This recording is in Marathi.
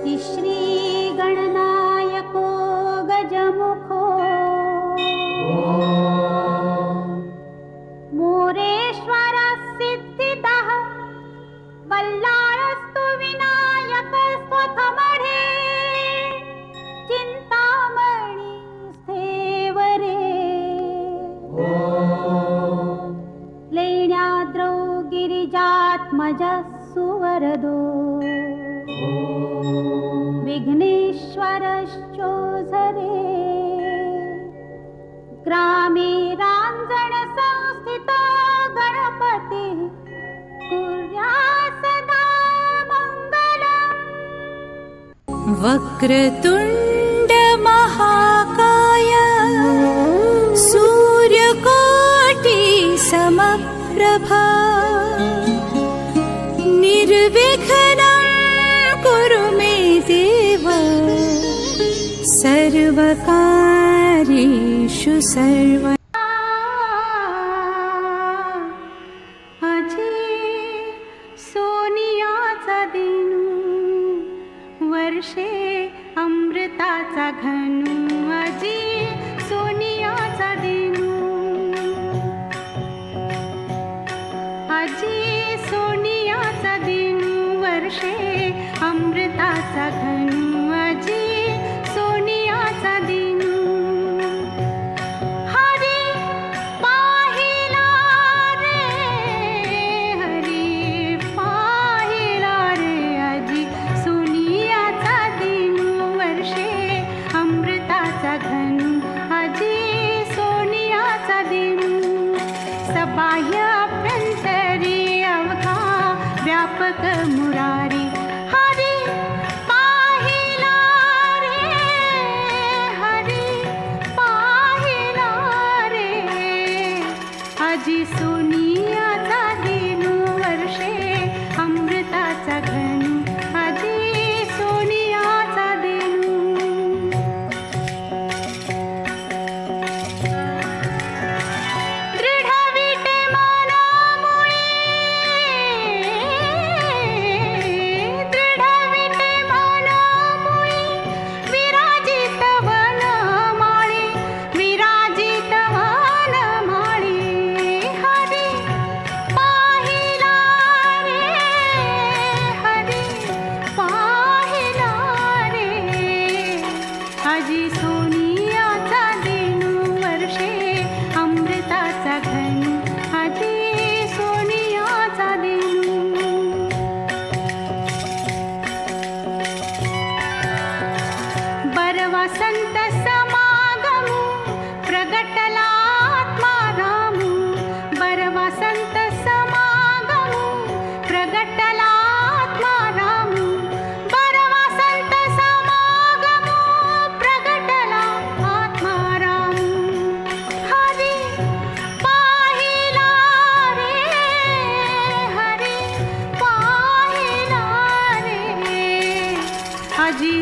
श्री गणनायको गजमुखो मोरेश्वर सिद्धिदः बल्लाळस्तु विनायक स्वथमढे चिंतामणी स्थेवरे लेण्याद्रौ गिरिजात्मजः सुवरदो विघ्नेश्वरश्चोझरे ग्रामे रांजण संस्थितो गणपति कुर्यात् सदा मङ्गलम्। वक्रतुण्ड महाकाय सूर्यकोटि समप्रभा निर्विघ्नं कुरु मे देव सर्वकार्येषु सर्व। अजी सोनियाचा दिनू वर्षे अमृताचा घनू अजी सोनियाचा दिनू अजी सोनियाचा दिनू वर्षे अमृताचा घनू अजी सोनियाचा दिनू हरी पाहिला रे हरी पाहिला रे अजी सोनियाचा दिनू वर्षे अमृताचा घनू अजी सोनियाचा दिनू सबाह्य अभ्यंतरी अवघा व्यापक मुरारी हरी पाहिला रे हरी पाहिला रे अजी सोनियाचा दिनू वर्षे अमृताचा घनू अजी सोनियाचा दिनू दृढ विटे मनामुळे दृढ विटे मनामुळे विराजित वनमाळे विराजित वनमाळे हरी पाहिला रे हरी पाहिला रे अजी सोनियाचा दिनू वर्षे अमृताचा घनू अजी सोनियाचा दिनू बरवसंत समागमू प्रगटला आत्मारामू बरवसंत समागमू प्रगटला आत्मारामू बरवसंत समागमू प्रगटला आत्मारामू हरी पाहिला रे हरी पाहिला रे अजी